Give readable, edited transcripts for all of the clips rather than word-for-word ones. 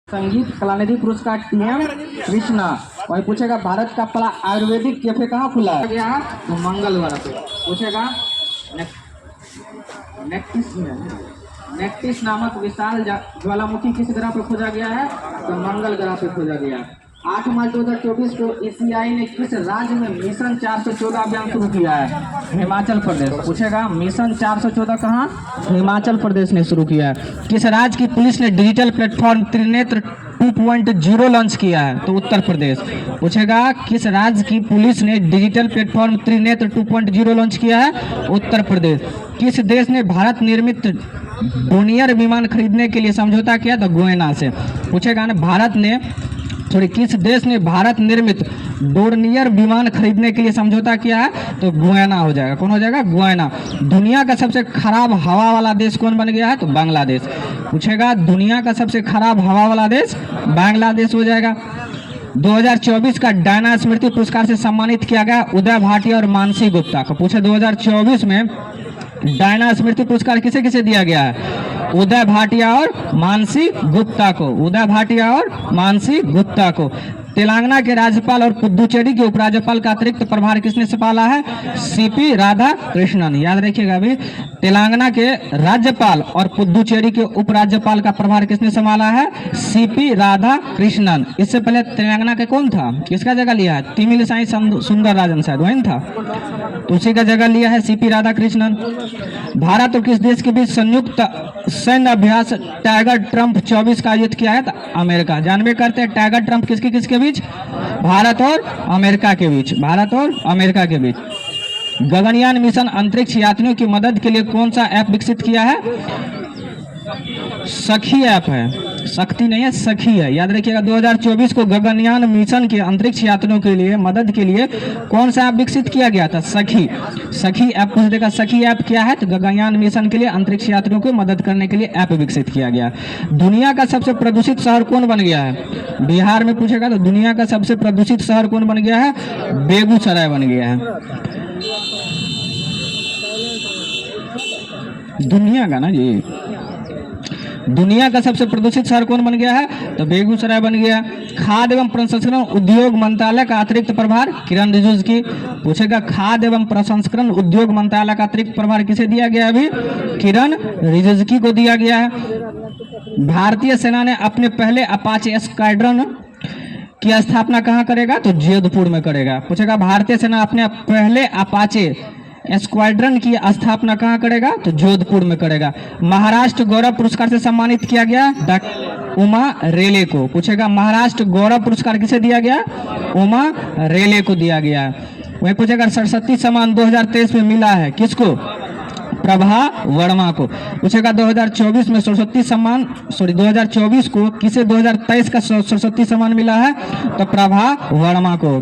संगीत कलानिधि पुरस्कार टीएम कृष्णा। वही पूछेगा भारत का पहला आयुर्वेदिक कैफे कहाँ खुला है? गया तो मंगलवार पे पूछेगा। नेक्टिस नामक विशाल ज्वालामुखी किस ग्रह पर खोजा गया है? तो मंगल ग्रह पर खोजा गया है। 8 मार्च 2024 को एसीआई ने किस राज्य में मिशन 414 अभियान शुरू किया है? हिमाचल प्रदेश। पूछेगा मिशन 414 कहाँ? हिमाचल प्रदेश ने शुरू किया है। किस राज्य की पुलिस ने डिजिटल प्लेटफॉर्म त्रिनेत्र 2.0 लॉन्च किया है? तो उत्तर प्रदेश। पूछेगा किस राज्य की पुलिस ने डिजिटल प्लेटफॉर्म त्रिनेत्र 2.0 लॉन्च किया है? उत्तर प्रदेश। किस देश ने भारत निर्मित डोनियर विमान खरीदने के लिए समझौता किया? तो गोयना से। पूछेगा ना किस देश ने भारत निर्मित डोर्नियर विमान खरीदने के लिए समझौता किया है? तो गोयना हो जाएगा। कौन हो जाएगा? गोयना। दुनिया का सबसे खराब हवा वाला देश कौन बन गया है? तो बांग्लादेश। पूछेगा दुनिया का सबसे खराब हवा वाला देश बांग्लादेश हो जाएगा। 2024 का डायना स्मृति पुरस्कार से सम्मानित किया गया उदय भाटिया और मानसी गुप्ता को। पूछे 2024 में डायना स्मृति पुरस्कार किसे किसे दिया गया है? उदय भाटिया और मानसी गुप्ता को। उदय भाटिया और मानसी गुप्ता को। तेलंगाना के राज्यपाल और पुदुचेरी के उपराज्यपाल का अतिरिक्त प्रभार किसने संभाला है? सीपी राधा कृष्णन। याद रखिएगा अभी, तेलंगाना के राज्यपाल और पुदुचेरी के उपराज्यपाल का प्रभार किसने संभाला है? सीपी राधा कृष्णन। इससे पहले तेलंगाना के कौन था? किसका जगह लिया है? तमिलिसाई सुंदर राजन, शायद वही था, तो उसी का जगह लिया है सीपी राधा कृष्णन। भारत और किस देश के बीच संयुक्त सैन्य अभ्यास टाइगर ट्रम्प 24 का आयोजित किया है? अमेरिका। जानबे करते हैं टाइगर ट्रम्प किसके किसके बीच? भारत और अमेरिका के बीच। भारत और अमेरिका के बीच। गगनयान मिशन अंतरिक्ष यात्रियों की मदद के लिए कौन सा ऐप विकसित किया है? सखी ऐप है, शक्ति नहीं है, सखी है। याद रखिएगा 2024 को गगनयान मिशन के अंतरिक्ष यात्रियों के लिए मदद के लिए कौन सा ऐप विकसित किया गया था? सखी। सखी ऐप पूछ देगा। सखी ऐप क्या है? तो गगनयान मिशन के लिए अंतरिक्ष यात्रियों को मदद करने के लिए ऐप विकसित किया गया। दुनिया का सबसे प्रदूषित शहर कौन बन गया है? बिहार में पूछेगा तो दुनिया का सबसे प्रदूषित शहर कौन बन गया है? बेगूसराय बन गया है। दुनिया का ना जी, दुनिया का सबसे प्रदूषित शहर कौन बन गया है? तो बेगूसराय बन गया। खाद्य एवं प्रसंस्करण उद्योग मंत्रालय का अतिरिक्त प्रभार किरण रिजिजू की। पूछेगा खाद्य एवं प्रसंस्करण उद्योग मंत्रालय का अतिरिक्त प्रभार किसे दिया गया? अभी किरण रिजिजू को दिया गया है। भारतीय सेना ने अपने पहले अपाचे स्क्वाड्रन की स्थापना कहाँ करेगा? तो जोधपुर में करेगा। पूछेगा भारतीय सेना अपने पहले अपाचे स्क्वाड्रन की स्थापना कहाँ करेगा? तो जोधपुर में करेगा। महाराष्ट्र गौरव पुरस्कार से सम्मानित किया गया उमा रेले को। पूछेगा महाराष्ट्र गौरव पुरस्कार किसे दिया गया? उमा रेले को दिया गया। वही पूछेगा सरस्वती सम्मान 2023 में मिला है किसको? प्रभा वर्मा को। पूछेगा 2024 में सरस्वती सम्मान 2024 को किसे 2023 का सरस्वती सम्मान मिला है? तो प्रभा वर्मा को।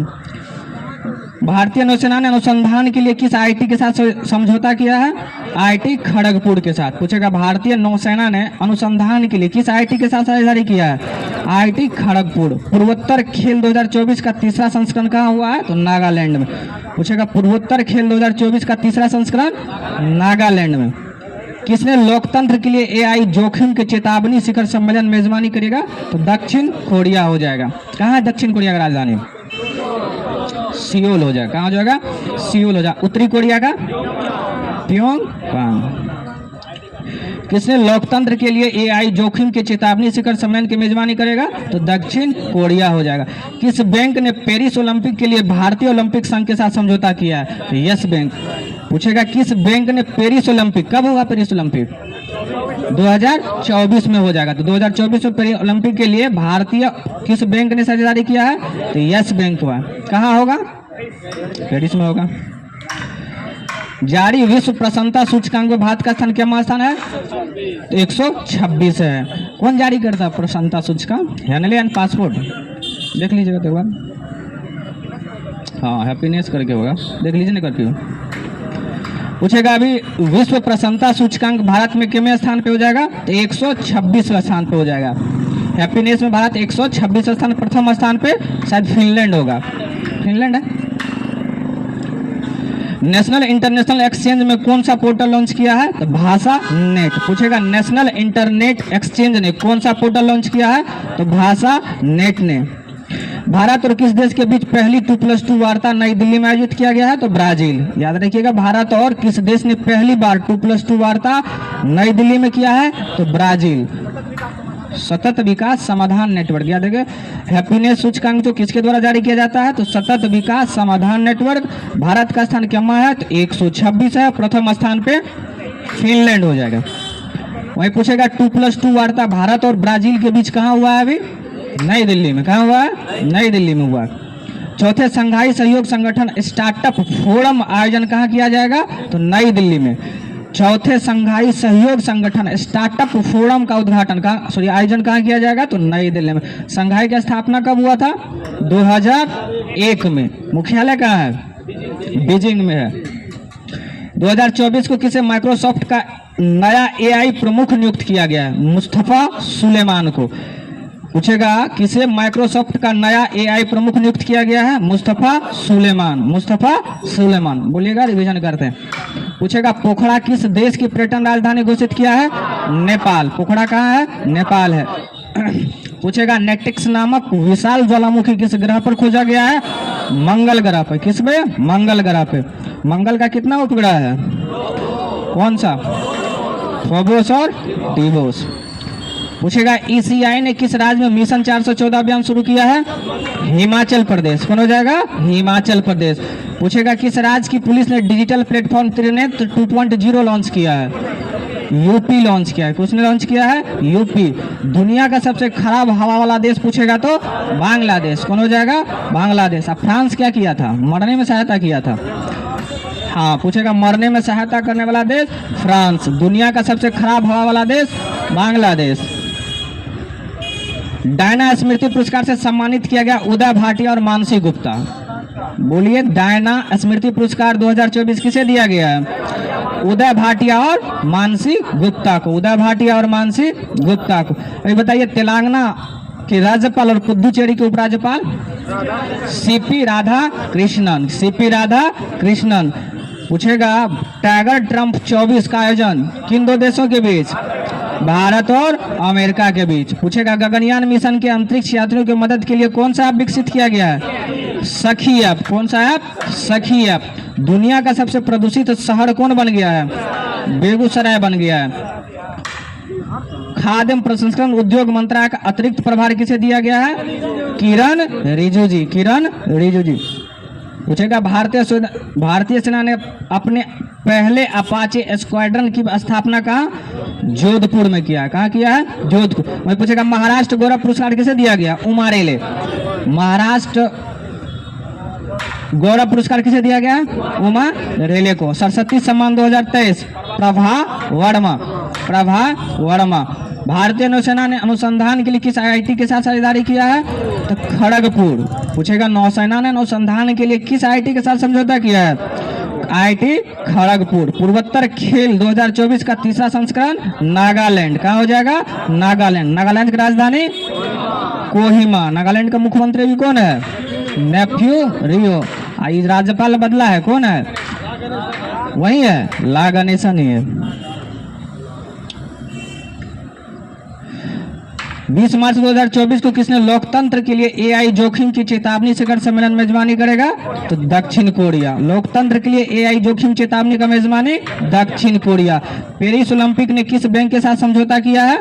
भारतीय नौसेना ने अनुसंधान के लिए किस आईआईटी के साथ समझौता किया है? आईआईटी खड़गपुर के साथ। पूछेगा भारतीय नौसेना ने अनुसंधान के लिए किस आईआईटी के साथ साझेदारी किया है? आईआईटी खड़गपुर। पूर्वोत्तर खेल 2024 का तीसरा संस्करण कहाँ हुआ है? तो नागालैंड में। पूछेगा पूर्वोत्तर खेल 2024 का तीसरा संस्करण नागालैंड में। किसने लोकतंत्र के लिए एआई जोखिम के चेतावनी शिखर सम्मेलन मेजबानी करेगा? तो दक्षिण कोरिया हो जाएगा। कहाँ है दक्षिण कोरिया का राजधानी? सियोल हो जाएगा। कहाँ हो जाएगा? सियोल हो जाएगा। उत्तरी कोरिया का प्योंगयांग। किसने लोकतंत्र के लिए एआई जोखिम के चेतावनी शिखर सम्मेलन की मेजबानी करेगा? तो दक्षिण कोरिया हो जाएगा। किस बैंक ने पेरिस ओलंपिक के लिए भारतीय ओलंपिक संघ के साथ समझौता किया है? तो यस बैंक। पूछेगा किस बैंक ने पेरिस ओलंपिक, कब होगा पेरिस ओलंपिक? 2024 में हो जाएगा। तो 2024 में पेरिस ओलंपिक के लिए भारतीय किस बैंक ने साझेदारी किया है? तो यस बैंक हुआ। कहाँ होगा? पेरिस में होगा। जारी विश्व प्रसन्नता सूचकांक में भारत का स्थान क्या स्थान है? तो 126 है। कौन जारी करता है प्रसन्नता सूचकांक? Handle and passport. देख लीजिएगा तो एक बार। हाँ, हैप्पीनेस करके होगा, देख लीजिए ना करके। पूछेगा अभी विश्व प्रसन्नता सूचकांक भारत में कितने स्थान पे हो जाएगा? तो 126 स्थान पे हो जाएगा। हैप्पीनेस में भारत 126 स्थान, प्रथम स्थान पे शायद फिनलैंड होगा। फिनलैंड है। नेशनल इंटरनेशनल एक्सचेंज में कौन सा पोर्टल लॉन्च किया है? तो भाषा नेट। पूछेगा नेशनल इंटरनेट एक्सचेंज ने कौन सा पोर्टल लॉन्च किया है? तो भाषा नेट ने। भारत और किस देश के बीच पहली 2+2 वार्ता नई दिल्ली में आयोजित किया गया है? तो ब्राजील। याद रखिएगा, भारत और किस देश ने पहली बार 2+2 वार्ता नई दिल्ली में किया है? तो ब्राजील। सतत विकास समाधान नेटवर्क, याद रखिए हैप्पीनेस सूचकांक जो किसके द्वारा जारी किया जाता है? तो सतत विकास समाधान नेटवर्क। भारत का स्थान क्या है? तो 126 है। प्रथम स्थान पे फिनलैंड हो जाएगा। वही पूछेगा 2+2 वार्ता भारत और ब्राजील के बीच कहाँ हुआ है? अभी नई दिल्ली में। कहाँ हुआ है? नई दिल्ली में हुआ। चौथे संघाई सहयोग संगठन स्टार्टअप फोरम आयोजन कहाँ किया जाएगा? तो नई दिल्ली में। चौथे संघाई सहयोग संगठन स्टार्टअप फोरम का उद्घाटन आयोजन कहाँ किया जाएगा? तो नई दिल्ली में। संघाई की स्थापना कब हुआ था? 2001 में। मुख्यालय कहाँ है? बीजिंग में है। 2024 को किसे माइक्रोसॉफ्ट का नया एआई प्रमुख नियुक्त किया गया है? मुस्तफा सुलेमान को। पूछेगा किसे माइक्रोसॉफ्ट का नया एआई प्रमुख नियुक्त किया गया है? मुस्तफा सुलेमान। मुस्तफा सुलेमान। बोलिएगा, रिवीजन करते हैं। पूछेगा पोखरा किस देश की पर्यटन राजधानी घोषित किया है? नेपाल। पोखरा कहाँ है? नेपाल है। पूछेगा नेक्टिक्स नामक विशाल ज्वालामुखी किस ग्रह पर खोजा गया है? मंगल ग्रह पर। किस पे? मंगल ग्रह पे। मंगल का कितना उपग्रह है? कौन सा? फोबोस और टीबोस। पूछेगा ईसीआई ने किस राज्य में मिशन 414 अभियान शुरू किया है? हिमाचल प्रदेश। कौन हो जाएगा? हिमाचल प्रदेश। पूछेगा किस राज्य की पुलिस ने डिजिटल प्लेटफॉर्म त्रिनेत 2.0 लॉन्च किया है? यूपी लॉन्च किया है। किसने लॉन्च किया है? यूपी। दुनिया का सबसे खराब हवा वाला देश पूछेगा तो बांग्लादेश। कौन हो जाएगा? बांग्लादेश। अब फ्रांस क्या किया था? मरने में सहायता किया था। हाँ, पूछेगा मरने में सहायता करने वाला देश फ्रांस। दुनिया का सबसे खराब हवा वाला देश बांग्लादेश। डायना स्मृति पुरस्कार से सम्मानित किया गया उदय भाटिया और मानसी गुप्ता। बोलिए, डायना स्मृति पुरस्कार 2024 किसे दिया गया है? उदय भाटिया और मानसी गुप्ता को। उदय भाटिया और मानसी गुप्ता को। अभी बताइए तेलंगाना के राज्यपाल और पुदुचेरी के उपराज्यपाल? सीपी राधा कृष्णन। सीपी राधा कृष्णन। पूछेगा टाइगर ट्रम्प 24 का आयोजन किन दो देशों के बीच? भारत और अमेरिका के बीच। पूछेगा गगनयान मिशन के अंतरिक्ष यात्रियों की मदद के लिए कौन सा ऐप विकसित किया गया है? सखी ऐप। कौन सा ऐप? सखी ऐप। दुनिया का सबसे प्रदूषित शहर कौन बन गया है? बेगूसराय बन गया है। खाद्य प्रसंस्करण उद्योग मंत्रालय का अतिरिक्त प्रभार किसे दिया गया है? किरण रिजिजू जी। किरण रिजिजू जी। पूछेगा भारतीय सेना ने अपने पहले अपाचे स्क्वाड्रन की स्थापना कहाँ? जोधपुर में किया। कहाँ किया है? जोधपुर। मैं पूछेगा महाराष्ट्र गौरव पुरस्कार किसे दिया गया? उमा रेले। महाराष्ट्र गौरव पुरस्कार किसे दिया गया? उमा रेले को। सरस्वती सम्मान 2023 प्रभा वर्मा। प्रभा वर्मा। भारतीय नौसेना ने अनुसंधान के लिए किस आईआईटी के साथ साझेदारी किया है? तो खड़गपुर। पूछेगा नौसेना ने अनुसंधान के लिए किस आईआईटी के साथ समझौता किया है? आईआईटी खड़गपुर। पूर्वोत्तर खेल 2024 का तीसरा संस्करण नागालैंड। कहाँ हो जाएगा? नागालैंड। नागालैंड की राजधानी कोहिमा। नागालैंड का मुख्यमंत्री भी कौन है? नेफ्यू रियो। राज्यपाल बदला है, कौन है? वही है, ला गणेशन ही है। 20 मार्च 2024 को किसने लोकतंत्र के लिए एआई जोखिम की चेतावनी शिखर सम्मेलन में मेजबानी करेगा? तो दक्षिण कोरिया। लोकतंत्र के लिए एआई जोखिम चेतावनी का मेजबानी दक्षिण कोरिया। पेरिस ओलंपिक ने किस बैंक के साथ समझौता किया है?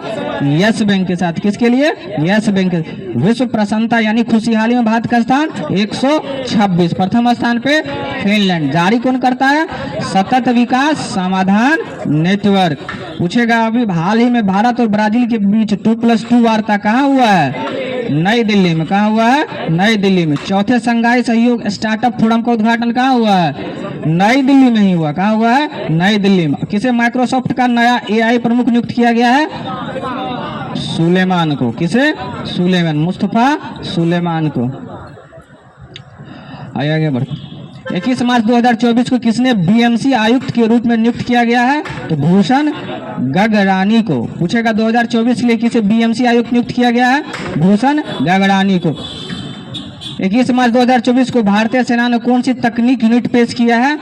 यस बैंक के साथ। किसके लिए? Yes bank. विश्व प्रसन्नता यानी खुशहाली में भारत का स्थान 126। प्रथम स्थान पे फिनलैंड। जारी कौन करता है? सतत विकास समाधान नेटवर्क। पूछेगा अभी हाल ही में भारत और ब्राजील के बीच 2+2 वार्ता कहाँ हुआ है? नई दिल्ली में। कहाँ हुआ है? नई दिल्ली में। चौथे संघाई सहयोग स्टार्टअप फोरम का उद्घाटन कहाँ हुआ है? नई दिल्ली में ही हुआ। कहाँ हुआ है? नई दिल्ली में। किसे माइक्रोसॉफ्ट का नया एआई प्रमुख नियुक्त किया गया है? सुलेमान को। किसे? सुलेमान। मुस्तफा सुलेमान को। आगे बढ़। 21 मार्च 2024 को किसने बीएमसी आयुक्त के रूप में नियुक्त किया गया है? तो भूषण गगरानी को। पूछेगा 2024 के लिए किसे बीएमसी आयुक्त नियुक्त किया गया है? भूषण गगरानी को। 21 मार्च 2024 को भारतीय सेना ने कौन सी तकनीक यूनिट पेश किया है?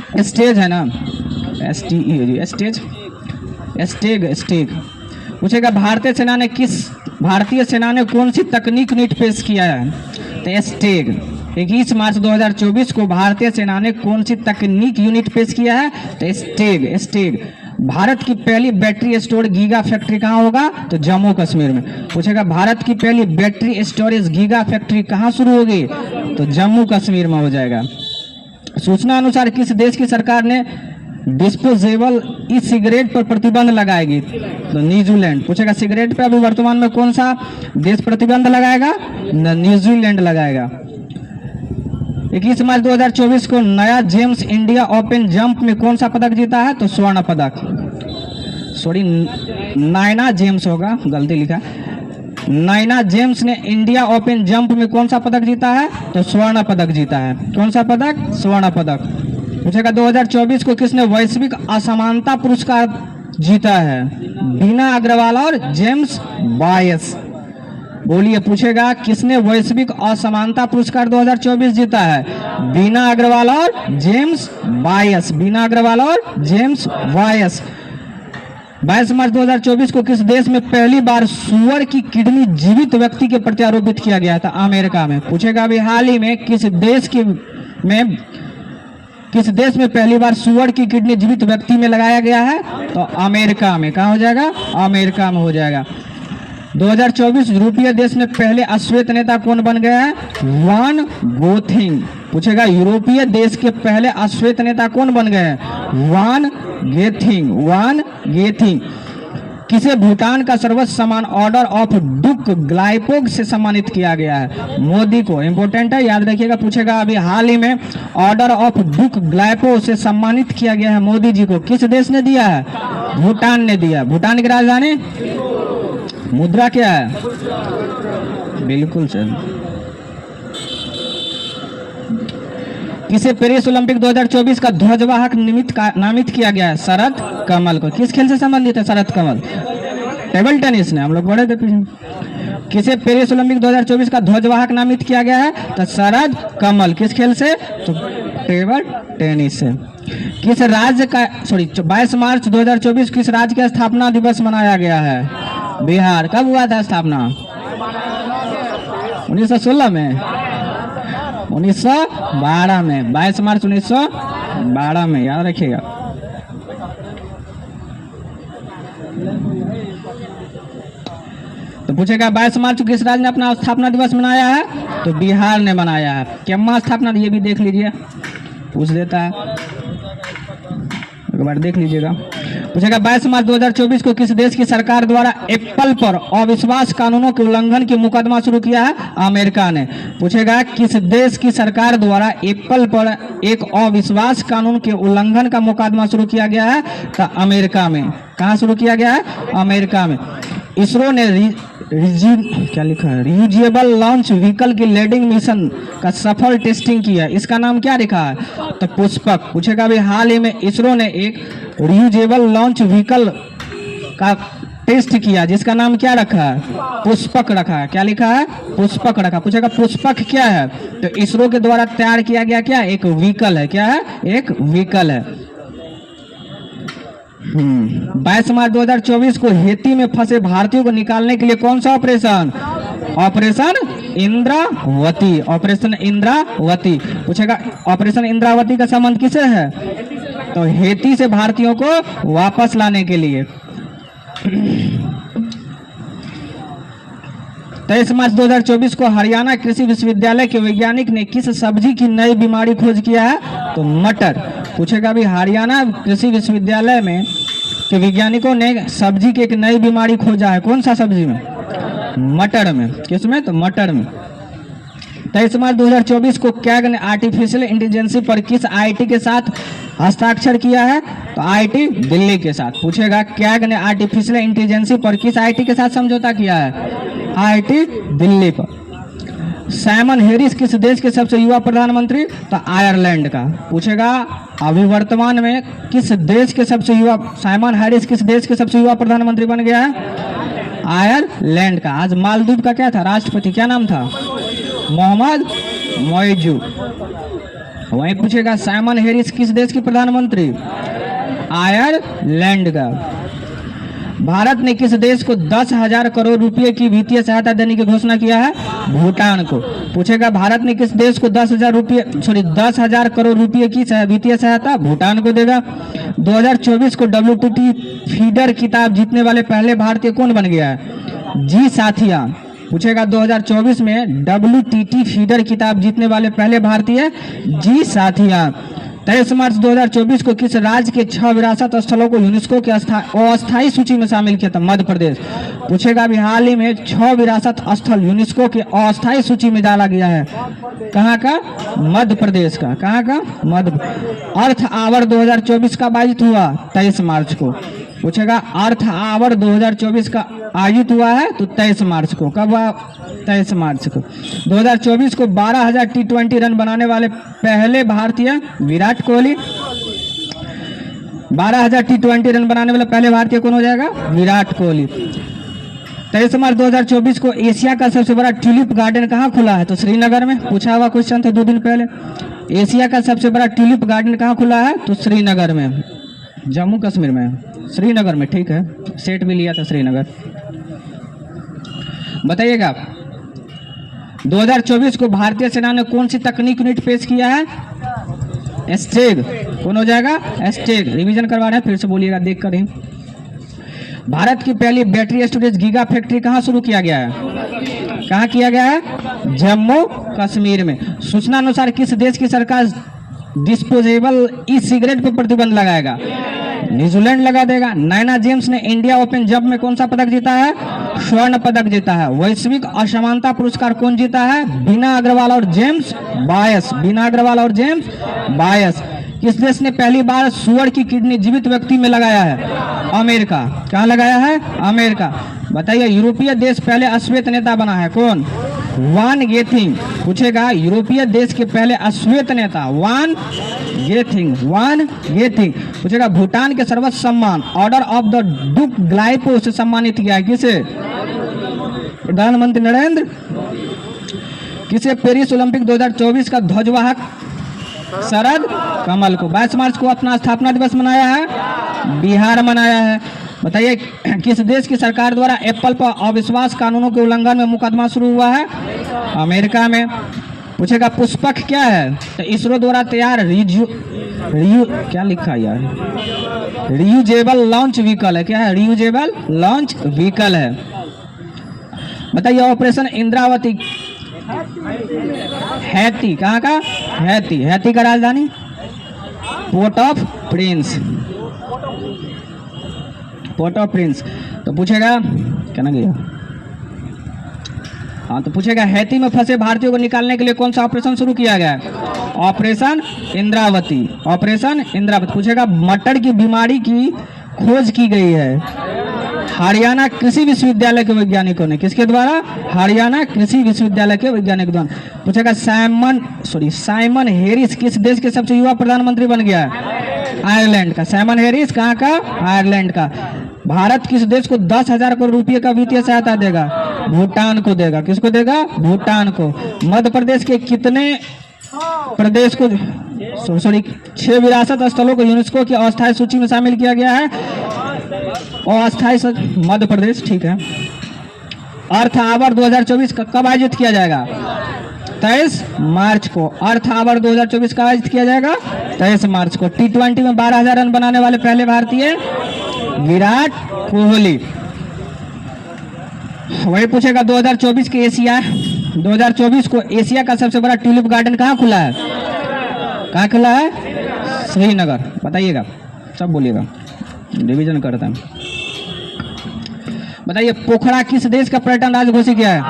स्टेज है ना, STE, स्टेज, स्टेग। पूछेगा भारतीय सेना ने कौन सी तकनीक यूनिट पेश किया है? तो स्टेग। 21 मार्च 2024 को भारतीय सेना ने कौन सी तकनीक यूनिट पेश किया है? तो स्टेग। भारत की पहली बैटरी स्टोरेज गीगा फैक्ट्री कहाँ होगा? तो जम्मू कश्मीर में। पूछेगा भारत की पहली बैटरी स्टोरेज गीगा फैक्ट्री कहाँ शुरू होगी? तो जम्मू कश्मीर में हो जाएगा। सूचना अनुसार किस देश की सरकार ने डिस्पोजेबल ई सिगरेट पर प्रतिबंध लगाएगी? तो न्यूजीलैंड। पूछेगा सिगरेट पे अभी वर्तमान में कौन सा देश प्रतिबंध लगाएगा? न्यूजीलैंड लगाएगा। 21 मार्च 2024 को नया जेम्स इंडिया ओपन जंप में कौन सा पदक जीता है? तो स्वर्ण पदक। सॉरी, नायना जेम्स होगा, गलती लिखा। नायना जेम्स ने इंडिया ओपन जंप में कौन सा पदक जीता है? तो स्वर्ण पदक जीता है। कौन सा पदक? स्वर्ण पदक। पूछेगा 2024 को किसने वैश्विक असमानता पुरस्कार जीता है? बीना अग्रवाल और जेम्स बायस। बोलिए, पूछेगा किसने वैश्विक असमानता पुरस्कार 2024 जीता है? बीना अग्रवाल और जेम्स बायस। बीना अग्रवाल और जेम्स बायस। 22 मार्च 2024 को किस देश में पहली बार सुअर की किडनी जीवित व्यक्ति के प्रत्यारोपित किया गया था? अमेरिका में। पूछेगा अभी हाल ही में किस देश में पहली बार सुअर की किडनी जीवित व्यक्ति में लगाया गया है? तो अमेरिका में। कहाँ हो जाएगा? अमेरिका में हो जाएगा। 2024 यूरोपीय देश में पहले अश्वेत नेता कौन बन गया है? वान गोथिंग। पूछेगा यूरोपीय देश के पहले अश्वेत नेता कौन बन गए हैं? वान गेथिंग। किसे भूटान का सर्वोच्च सम्मान ऑर्डर ऑफ डुक ग्लाइपोग से सम्मानित किया गया है? मोदी को। इंपॉर्टेंट है, याद रखिएगा। पूछेगा अभी हाल ही में ऑर्डर ऑफ डुक ग्लाइपोग से सम्मानित किया गया है मोदी जी को। किस देश ने दिया है? भूटान ने दिया। भूटान की राजधानी? मुद्रा क्या है? बिल्कुल सर। किसे पेरिस ओलंपिक 2024 का ध्वजवाहक नामित किया गया है? शरद कमल को। किस खेल से संबंधित है शरद कमल? टेबल टेनिस ने, हम लोग पढ़े थे पीछे। किसे पेरिस ओलंपिक 2024 का ध्वजवाहक नामित किया गया है? तो शरद कमल। किस खेल से? तो टेबल टेनिस से। किस राज्य का 22 मार्च 2024 किस राज्य का स्थापना दिवस मनाया गया है? बिहार। कब हुआ था स्थापना? 1916 में, 1912 में। 22 मार्च 1912 में, याद रखिएगा। तो पूछेगा 22 मार्च को किस राज्य ने अपना स्थापना दिवस मनाया है? तो बिहार ने मनाया है। केम्मा स्थापना, ये भी देख लीजिए, पूछ देता है, एक बार देख लीजिएगा। पूछेगा 22 मार्च 2024 को किस देश की सरकार द्वारा एप्पल पर अविश्वास कानूनों के उल्लंघन की मुकदमा शुरू किया है? अमेरिका ने। पूछेगा किस देश की सरकार द्वारा एप्पल पर एक अविश्वास कानून के उल्लंघन का मुकदमा शुरू किया गया है? तो अमेरिका में। कहाँ शुरू किया गया है? अमेरिका में। इसरो ने क्या लिखा है? रियूजेबल लॉन्च व्हीकल की लैंडिंग मिशन का सफल टेस्टिंग किया है। इसका नाम क्या लिखा है? तो पुष्पक। पूछेगा अभी हाल ही में इसरो ने एक रियूजेबल लॉन्च व्हीकल का टेस्ट किया, जिसका नाम क्या रखा है? पुष्पक रखा है। क्या लिखा है? पुष्पक रखा। पूछेगा पुष्पक क्या है? तो इसरो के द्वारा तैयार किया गया क्या? एक व्हीकल है। क्या है? एक व्हीकल है। 22 मार्च 2024 को हेती में फंसे भारतीयों को निकालने के लिए कौन सा operation? Operation Indravati. Operation Indravati. पूछेगा ऑपरेशन इंद्रावती का संबंध किसे है? तो हेती से भारतीयों को वापस लाने के लिए। 23 मार्च 2024 को हरियाणा कृषि विश्वविद्यालय के वैज्ञानिक ने किस सब्जी की नई बीमारी खोज किया है? तो मटर। पूछेगा अभी हरियाणा कृषि विश्वविद्यालय में के वैज्ञानिकों ने सब्जी की एक नई बीमारी खोजा है। कौन सा सब्जी में? मटर में। किसमें? तो मटर में। 23 मार्च 2024 को कैग ने आर्टिफिशियल इंटेलिजेंस पर किस आईआईटी के साथ हस्ताक्षर किया है? तो आईआईटी दिल्ली के साथ। पूछेगा कैग ने आर्टिफिशियल इंटेलिजेंस पर किस आईआईटी के साथ समझौता किया है? आईआईटी दिल्ली पर। साइमन हैरिस किस देश के सबसे युवा प्रधानमंत्री? तो आयरलैंड का। पूछेगा अभी वर्तमान में किस देश के सबसे युवा साइमन हैरिस किस देश के सबसे युवा प्रधानमंत्री बन गया है? आयरलैंड का। आज मालदीव का क्या था राष्ट्रपति? क्या नाम था? मोहम्मद मोइजू। वहीं पूछेगा साइमन हैरिस किस देश के प्रधानमंत्री? आयरलैंड का। भारत ने किस देश को 10,000 करोड़ रुपए की वित्तीय सहायता देने की घोषणा किया है? भूटान को। पूछेगा भारत ने किस देश को 10,000 करोड़ रुपए की वित्तीय सहायता? भूटान को देगा। 2024 को WTT फीडर खिताब जीतने वाले पहले भारतीय कौन बन गया है? जी साथिया। पूछेगा 2024 में WTT फीडर खिताब जीतने वाले पहले भारतीय जी साथिया। 23 मार्च 2024 को किस राज्य के 6 विरासत स्थलों को यूनेस्को के अस्थायी सूची में शामिल किया था? मध्य प्रदेश। पूछेगा अभी हाल ही में 6 विरासत स्थल यूनेस्को के अस्थायी सूची में डाला गया है, कहाँ का? मध्य प्रदेश का। कहाँ का? मध्य। अर्थ आवर 2024 का आयोजित हुआ 23 मार्च को। पूछेगा अर्थ आवर 2024 का आयोजित हुआ है तो 23 मार्च को। कब? 23 मार्च को। 2024 को 12,000 T20 रन बनाने वाले पहले भारतीय विराट कोहली। 12,000 T20 रन बनाने वाला पहले भारतीय कौन हो जाएगा? विराट कोहली। 23 मार्च 2024 को एशिया का सबसे बड़ा ट्यूलिप गार्डन कहाँ खुला है? तो श्रीनगर में। पूछा हुआ क्वेश्चन था 2 दिन पहले। एशिया का सबसे बड़ा ट्यूलिप गार्डन कहाँ खुला है? तो श्रीनगर में, जम्मू कश्मीर में, श्रीनगर में। ठीक है, सेट भी लिया था श्रीनगर। बताइएगा 2024 को भारतीय सेना ने कौन सी तकनीक यूनिट पेश किया है? एस्टेग। कौन हो जाएगा? एस्टेग। रिवीजन करवा रहे हैं, फिर से बोलिएगा देख कर ही। भारत की पहली बैटरी स्टोरेज गीगा फैक्ट्री कहाँ शुरू किया गया है? कहाँ किया गया है? जम्मू कश्मीर में। सूचना अनुसार किस देश की सरकार डिस्पोजेबल ई सिगरेट पर प्रतिबंध लगाएगा? न्यूजीलैंड लगा देगा। नैना जेम्स ने इंडिया ओपन जंप में कौन सा पदक जीता है? स्वर्ण पदक जीता है। वैश्विक असमानता पुरस्कार कौन जीता है? बीना अग्रवाल और जेम्स बायस। बीना अग्रवाल और जेम्स बायस। किस देश ने पहली बार सुअर की किडनी जीवित व्यक्ति में लगाया है? अमेरिका। कहाँ लगाया है? अमेरिका। बताइए यूरोपीय देश पहले अश्वेत नेता बना है कौन? वान गेथिंग। पूछेगा यूरोपीय देश के पहले अश्वेत नेता वान गेथिंग। वान गेथिंग। पूछेगा भूटान के सर्वोच्च सम्मान ऑर्डर ऑफ द डुक ग्लाइपो से सम्मानित किया है किसे? प्रधानमंत्री नरेंद्र। किसे पेरिस ओलंपिक 2024 का ध्वजवाहक? शरद कमल को। 22 मार्च को अपना स्थापना दिवस मनाया है? बिहार मनाया है। बताइए किस देश की सरकार द्वारा एप्पल पर अविश्वास कानूनों के उल्लंघन में मुकदमा शुरू हुआ है? अमेरिका में। पूछेगा पुष्पक क्या है? तो इसरो द्वारा तैयार क्या लिखा है यार? रियूजेबल लॉन्च व्हीकल है। क्या है? रियूजेबल लॉन्च व्हीकल है। बताइए ऑपरेशन इंद्रावती हैती कहाँ का? हैती। हैती का राजधानी? Port of Prince. Port of Prince. तो पूछेगा क्या ना गया? हाँ, तो पूछेगा हैती में फंसे भारतीयों को निकालने के लिए कौन सा ऑपरेशन शुरू किया गया है? ऑपरेशन इंद्रावती। ऑपरेशन इंद्रावती। पूछेगा मटर की बीमारी की खोज की गई है हरियाणा कृषि विश्वविद्यालय के वैज्ञानिकों ने। किसके द्वारा? हरियाणा कृषि विश्वविद्यालय के वैज्ञानिक द्वारा। पूछेगा साइमन हैरिस किस देश के सबसे युवा प्रधानमंत्री बन गया है? आयरलैंड का। साइमन हैरिस कहाँ का? आयरलैंड का। भारत किस देश को 10,000 करोड़ रुपए का वित्तीय सहायता देगा? भूटान को देगा। किसको देगा? भूटान को। मध्य प्रदेश के कितने प्रदेश को 6 विरासत स्थलों को यूनेस्को की अस्थायी सूची में शामिल किया गया है? अस्थायी मध्य प्रदेश। ठीक है। अर्थ आवर 2024 कब आयोजित किया जाएगा? 23 मार्च को। अर्थ आवर 2024 का आयोजित किया जाएगा 23 मार्च को। T20 में 12,000 रन बनाने वाले पहले भारतीय विराट कोहली। वही पूछेगा 2024 के 2024 को एशिया का सबसे बड़ा ट्यूलिप गार्डन कहाँ खुला है? कहाँ खुला है? श्रीनगर। बताइएगा, सब बोलिएगा, रिवीजन करते हैं। बताइए पोखरा किस देश का पर्यटन राज्य घोषित किया है?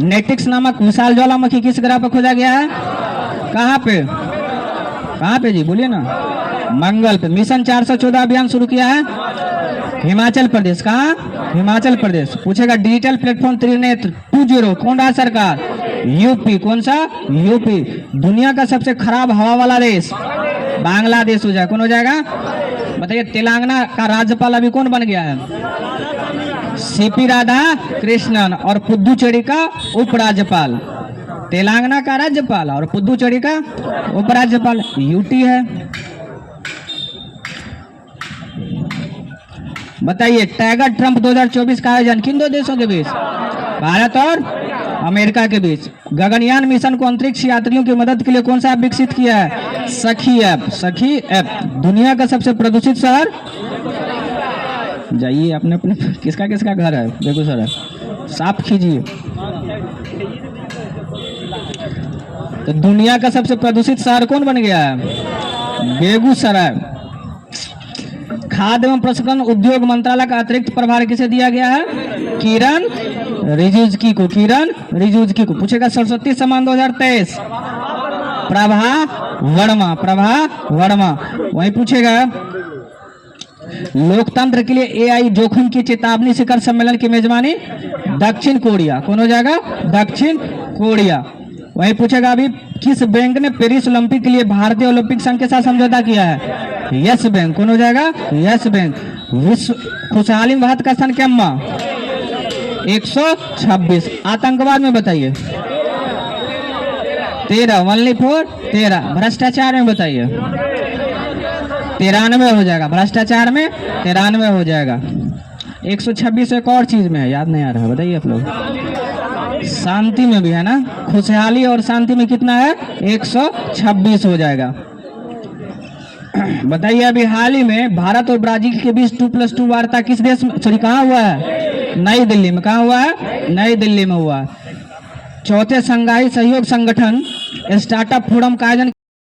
नेटिक्स नामक विशाल ज्वालामुखी किस ग्रह पर खोजा गया है? कहाँ पे? कहाँ पे जी बोलिए ना? मंगल पे। मिशन 414 अभियान शुरू किया है हिमाचल प्रदेश। कहाँ? हिमाचल प्रदेश। पूछेगा डिजिटल प्लेटफॉर्म त्रिनेत्र 20 कौन रहा सरकार? यूपी। कौन सा? यूपी। दुनिया का सबसे खराब हवा वाला देश बांग्लादेश हो जाएगा। कौन हो जाएगा? बताइए तेलंगाना का राज्यपाल अभी कौन बन गया है? सीपी राधा कृष्णन। और पुदुचेरी का उपराज्यपाल तेलंगाना का राज्यपाल और पुदुचेरी का उपराज्यपाल यूटी है। बताइए टाइगर ट्रंप 2024 का आयोजन किन दो देशों के बीच? भारत और अमेरिका के बीच। गगनयान मिशन को अंतरिक्ष यात्रियों की मदद के लिए कौन सा ऐप विकसित किया है? सखी ऐप। सखी ऐप। दुनिया का सबसे प्रदूषित शहर? जाइए अपने अपने किसका किसका घर है बेगूसराय साफ कीजिए। तो दुनिया का सबसे प्रदूषित शहर कौन बन गया है? बेगूसराय। खाद्य एवं प्रसंस्करण उद्योग मंत्रालय का अतिरिक्त प्रभार किसे दिया गया है? किरण रिजिजू को। किरण रिजिजू को। पूछेगा सरस्वती सम्मान 2023 प्रभा वर्मा। प्रभा वर्मा। वही पूछेगा लोकतंत्र के लिए एआई जोखिम की चेतावनी शिखर सम्मेलन की मेजबानी दक्षिण कोरिया। कौन हो जाएगा? दक्षिण कोरिया। वही पूछेगा अभी किस बैंक ने पेरिस ओलंपिक के लिए भारतीय ओलंपिक संघ के साथ समझौता किया है? Yes bank. कौन हो जाएगा? Yes bank. विश्व खुशहाली में भारत का स्थान क्या? 126। आतंकवाद में बताइए 13। Only for 13। भ्रष्टाचार में बताइए 93 हो जाएगा। भ्रष्टाचार में 93 हो जाएगा। 126 एक और चीज में है, याद नहीं आ रहा, बताइए आप लोग। शांति में भी है ना, खुशहाली और शांति में कितना है? 126 हो जाएगा। बताइए अभी हाल ही में भारत और ब्राजील के बीच 2+2 वार्ता किस देश में, सॉरी कहाँ हुआ है? नई दिल्ली में। कहाँ हुआ है? नई दिल्ली में हुआ है। चौथे संघाई सहयोग संगठन स्टार्टअप फोरम का आयोजन